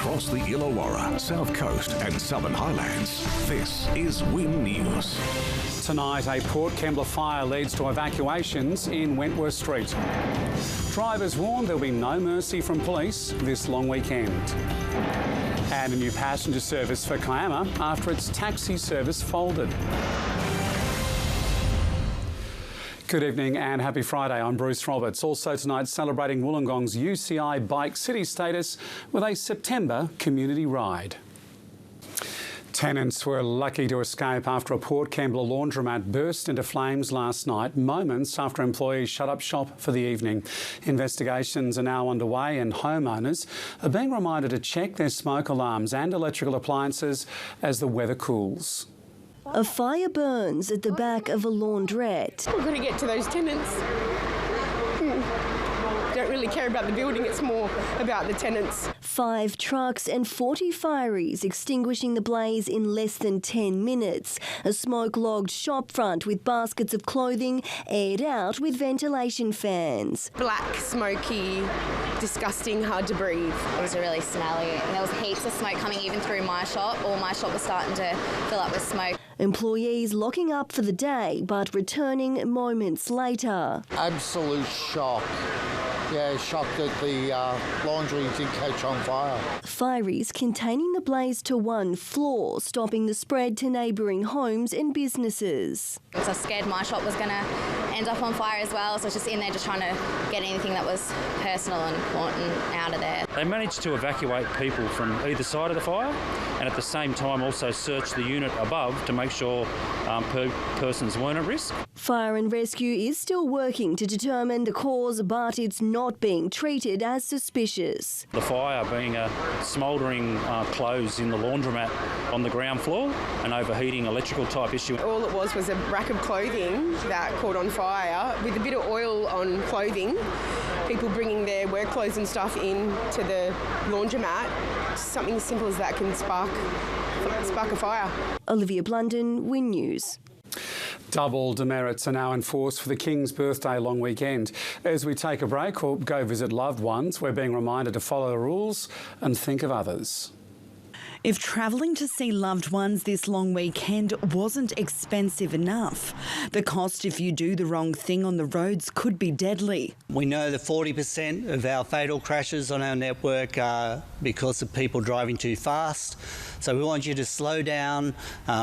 across the Illawarra, South Coast and Southern Highlands. This is Win News. Tonight, a Port Kembla fire leads to evacuations in Wentworth Street. Drivers warned there'll be no mercy from police this long weekend. And a new passenger service for Kiama after its taxi service folded. Good evening and happy Friday. I'm Bruce Roberts. Also tonight, celebrating Wollongong's UCI Bike City status with a September community ride. Tenants were lucky to escape after a Port Kembla laundromat burst into flames last night, moments after employees shut up shop for the evening. Investigations are now underway and homeowners are being reminded to check their smoke alarms and electrical appliances as the weather cools. A fire burns at the back of a laundrette. We're going to get to those tenants. Don't really care about the building, it's more about the tenants. 5 trucks and 40 fireys extinguishing the blaze in less than 10 minutes. A smoke-logged shop front with baskets of clothing aired out with ventilation fans. Black, smoky, disgusting, hard to breathe. It was really smelly and there was heaps of smoke coming even through my shop. All my shop was starting to fill up with smoke. Employees locking up for the day but returning moments later. Absolute shock. Yeah, shocked that the laundry did catch on fire. Fireys containing the blaze to one floor, stopping the spread to neighbouring homes and businesses. So I was scared my shop was going to end up on fire as well, so I was just in there just trying to get anything that was personal and important out of there. They managed to evacuate people from either side of the fire and at the same time also search the unit above to make sure persons weren't at risk. Fire and Rescue is still working to determine the cause, but it's not being treated as suspicious. The fire being a smouldering clothes in the laundromat on the ground floor, an overheating electrical type issue. All it was a rack of clothing that caught on fire with a bit of oil on clothing. People bringing their work clothes and stuff in to the laundromat. Something as simple as that can spark a fire. Olivia Blunden, Win News. Double demerits are now enforced for the King's birthday long weekend. As we take a break or go visit loved ones, we're being reminded to follow the rules and think of others. If travelling to see loved ones this long weekend wasn't expensive enough, the cost if you do the wrong thing on the roads could be deadly. We know that 40% of our fatal crashes on our network are because of people driving too fast. So we want you to slow down.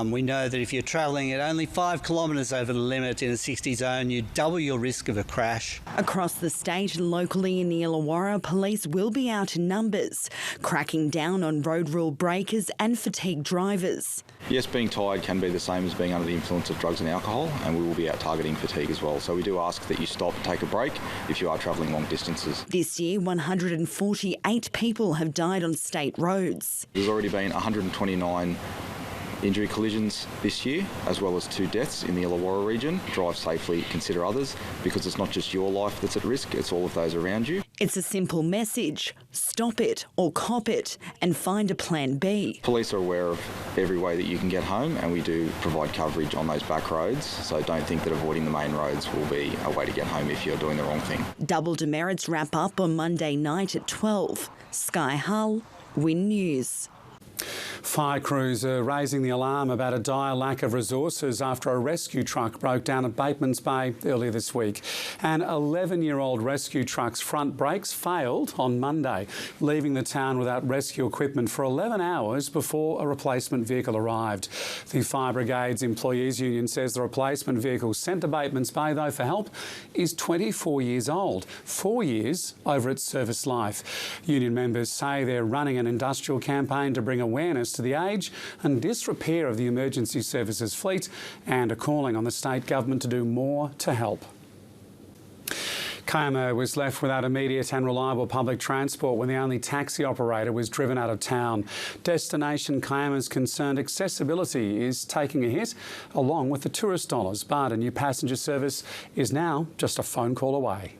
We know that if you're travelling at only 5 kilometres over the limit in a 60 zone, you double your risk of a crash. Across the state and locally in the Illawarra, police will be out in numbers, cracking down on road rule breakers and fatigued drivers. Yes, being tired can be the same as being under the influence of drugs and alcohol, and we will be out targeting fatigue as well. So we do ask that you stop and take a break if you are travelling long distances. This year, 148 people have died on state roads. There's already been 129 injury collisions this year, as well as 2 deaths in the Illawarra region. Drive safely, consider others, because it's not just your life that's at risk, it's all of those around you. It's a simple message: stop it or cop it and find a plan B. Police are aware of every way that you can get home, and we do provide coverage on those back roads, so don't think that avoiding the main roads will be a way to get home if you're doing the wrong thing. Double demerits wrap up on Monday night at 12. Sky Hull, Win News. Fire crews are raising the alarm about a dire lack of resources after a rescue truck broke down at Bateman's Bay earlier this week. An 11-year-old rescue truck's front brakes failed on Monday, leaving the town without rescue equipment for 11 hours before a replacement vehicle arrived. The Fire Brigade's Employees Union says the replacement vehicle sent to Bateman's Bay, though, for help is 24 years old, 4 years over its service life. Union members say they're running an industrial campaign to bring awareness to the age and disrepair of the emergency services fleet and are calling on the state government to do more to help. Kiama was left without immediate and reliable public transport when the only taxi operator was driven out of town. Destination Kiama is concerned accessibility is taking a hit, along with the tourist dollars, but a new passenger service is now just a phone call away.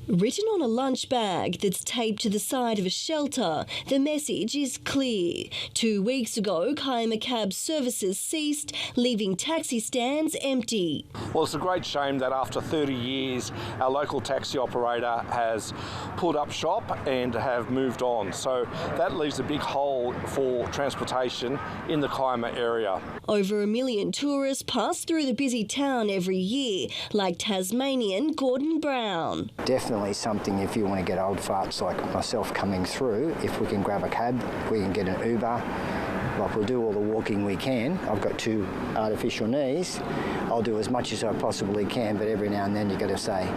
Written on a lunch bag that's taped to the side of a shelter, the message is clear. 2 weeks ago, Kiama cab services ceased, leaving taxi stands empty. Well, it's a great shame that after 30 years, our local taxi operator has pulled up shop and have moved on. So that leaves a big hole for transportation in the Kiama area. Over 1 million tourists pass through the busy town every year, like Tasmanian Gordon Brown. Definitely something if you want to get old farts like myself coming through, if we can grab a cab, we can get an Uber. Like, we'll do all the walking we can. I've got 2 artificial knees. I'll do as much as I possibly can, but every now and then you've got to say,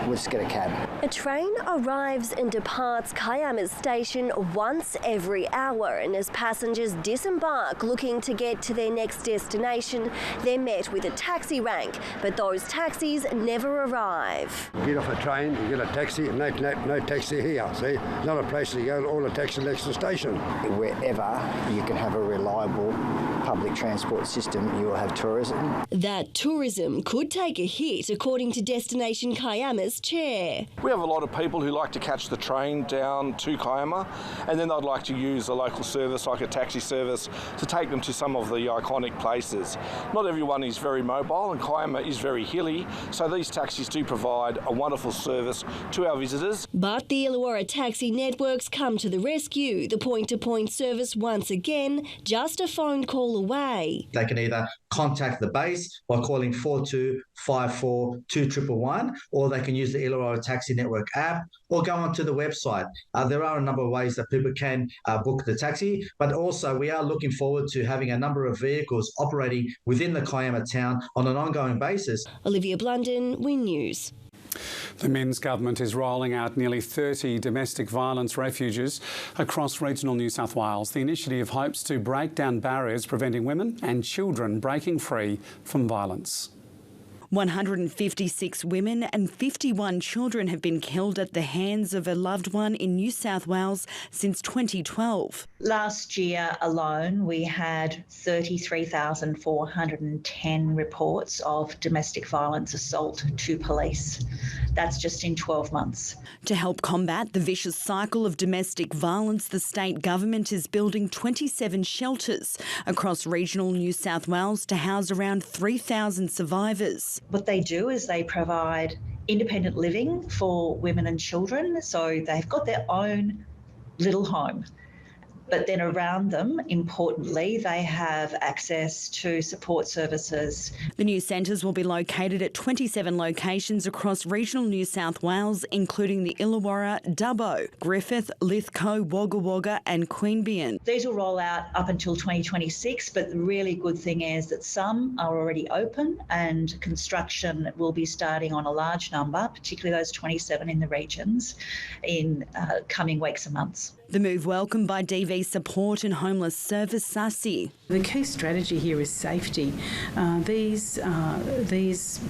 let's get a cab. A train arrives and departs Kiama's station once every hour, and as passengers disembark looking to get to their next destination, they're met with a taxi rank, but those taxis never arrive. Get off a train, you get a taxi, no taxi here, see? Not a place to go, all the taxi next to the station. Wherever you can have a reliable public transport system, you will have tourism. That tourism could take a hit, according to Destination Kiama's chair. We have a lot of people who like to catch the train down to Kiama, and then they'd like to use a local service like a taxi service to take them to some of the iconic places. Not everyone is very mobile, and Kiama is very hilly, so these taxis do provide a wonderful service to our visitors. But the Illawarra taxi networks come to the rescue. The point-to-point service once again just a phone call away. They can either contact the base by calling 4254 2111, or they can use the Illawarra Taxi Network app or go onto the website. There are a number of ways that people can book the taxi, but also we are looking forward to having a number of vehicles operating within the Kiama town on an ongoing basis. Olivia Blunden, Win News. The Minns government is rolling out nearly 30 domestic violence refuges across regional New South Wales. The initiative hopes to break down barriers preventing women and children breaking free from violence. 156 women and 51 children have been killed at the hands of a loved one in New South Wales since 2012. Last year alone, we had 33,410 reports of domestic violence assault to police. That's just in 12 months. To help combat the vicious cycle of domestic violence, the state government is building 27 shelters across regional New South Wales to house around 3,000 survivors. What they do is they provide independent living for women and children, so they've got their own little home. But then around them, importantly, they have access to support services. The new centres will be located at 27 locations across regional New South Wales, including the Illawarra, Dubbo, Griffith, Lithgow, Wagga Wagga and Queanbeyan. These will roll out up until 2026, but the really good thing is that some are already open and construction will be starting on a large number, particularly those 27 in the regions, in coming weeks and months. The move welcomed by DV Support and Homeless Service SASI. The key strategy here is safety. These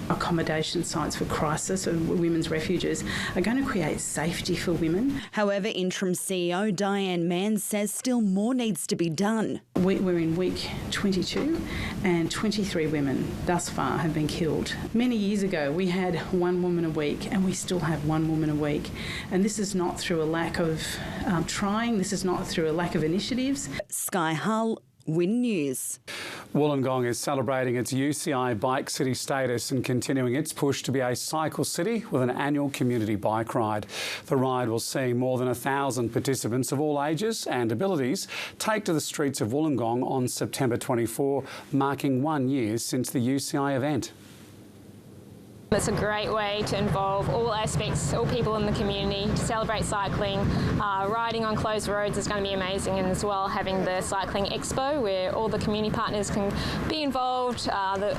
accommodation sites for crisis or women's refuges are going to create safety for women. However, interim CEO Diane Mann says still more needs to be done. We're in week 22 and 23 women thus far have been killed. Many years ago we had 1 woman a week and we still have 1 woman a week. And this is not through a lack of trying, this is not through a lack of initiatives. Sky Hull, Win News. Wollongong is celebrating its UCI Bike City status and continuing its push to be a cycle city with an annual community bike ride. The ride will see more than 1,000 participants of all ages and abilities take to the streets of Wollongong on September 24, marking 1 year since the UCI event. It's a great way to involve all aspects, all people in the community to celebrate cycling. Riding on closed roads is going to be amazing, and as well having the Cycling Expo where all the community partners can be involved.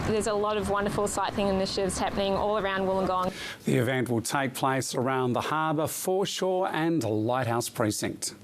There's a lot of wonderful cycling initiatives happening all around Wollongong. The event will take place around the harbour, foreshore and Lighthouse Precinct.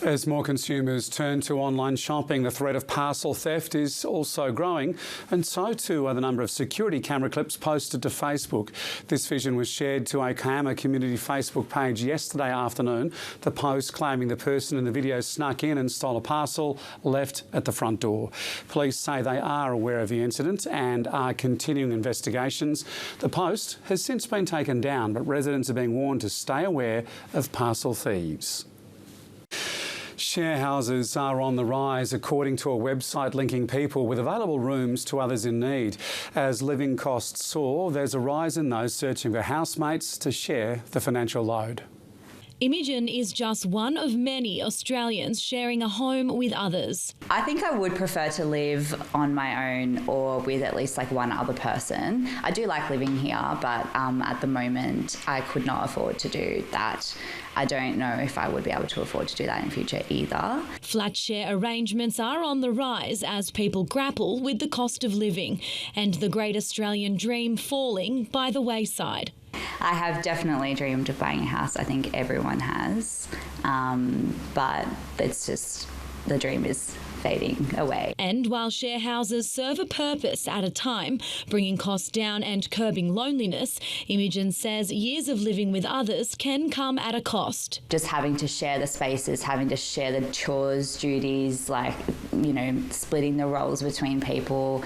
As more consumers turn to online shopping, the threat of parcel theft is also growing, and so too are the number of security camera clips posted to Facebook. This vision was shared to a Kiama community Facebook page yesterday afternoon. The post claiming the person in the video snuck in and stole a parcel left at the front door. Police say they are aware of the incident and are continuing investigations. The post has since been taken down, but residents are being warned to stay aware of parcel thieves. Share houses are on the rise, according to a website linking people with available rooms to others in need. As living costs soar, there's a rise in those searching for housemates to share the financial load. Imogen is just one of many Australians sharing a home with others. I think I would prefer to live on my own or with at least like one other person. I do like living here, but at the moment I could not afford to do that. I don't know if I would be able to afford to do that in future either. Flat share arrangements are on the rise as people grapple with the cost of living and the great Australian dream falling by the wayside. I have definitely dreamed of buying a house. I think everyone has, but it's just the dream is fading away. And while share houses serve a purpose at a time, bringing costs down and curbing loneliness, Imogen says years of living with others can come at a cost. Just having to share the spaces, having to share the chores, duties, like, you know, splitting the roles between people.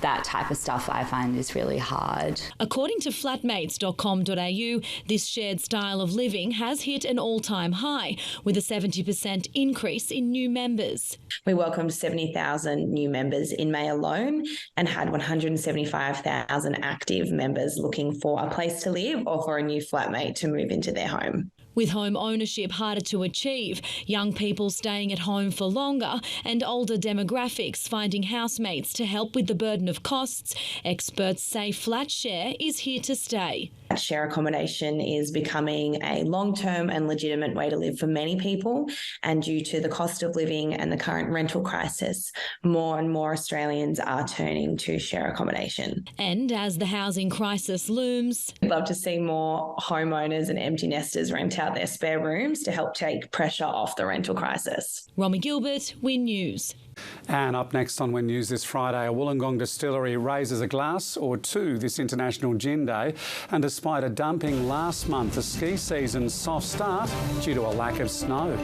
That type of stuff I find is really hard. According to flatmates.com.au, this shared style of living has hit an all-time high, with a 70% increase in new members. We welcomed 70,000 new members in May alone and had 175,000 active members looking for a place to live or for a new flatmate to move into their home. With home ownership harder to achieve, young people staying at home for longer and older demographics finding housemates to help with the burden of costs, experts say flat share is here to stay. Share accommodation is becoming a long-term and legitimate way to live for many people, and due to the cost of living and the current rental crisis, more and more Australians are turning to share accommodation. And as the housing crisis looms, I'd love to see more homeowners and empty nesters rent out their spare rooms to help take pressure off the rental crisis. Romy Gilbert, Win News. And up next on Win News this Friday, a Wollongong distillery raises a glass or two this International Gin Day. And despite a dumping last month, the ski season's soft start due to a lack of snow.